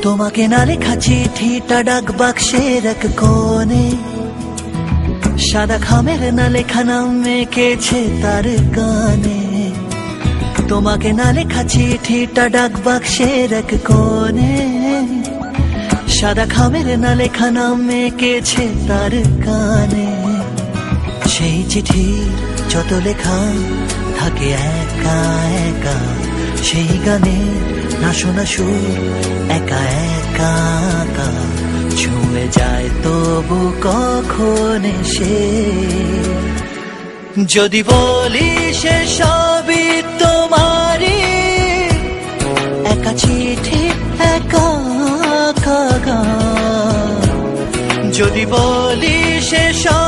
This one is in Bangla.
তোমাকে না লেখা চিঠিটা ডাক বাক্সের এক কোণে, সাদা খামের না লেখা নাম এঁকেছে তার গানে। তোমাকে না লেখা চিঠিটা ডাক বাক্সের এক কোণে, সাদা খামের না লেখা নাম এঁকেছে তার গানে। সেই চিঠির যত লেখা থাকে একা একা, সেই গানের না শোনা সুর একা একা একা ছুঁয়ে যায় তবু কখন এসে। যদি বলি সে সবই তোমারই, একা চিঠি একা একা গান। যদি বলি সে সব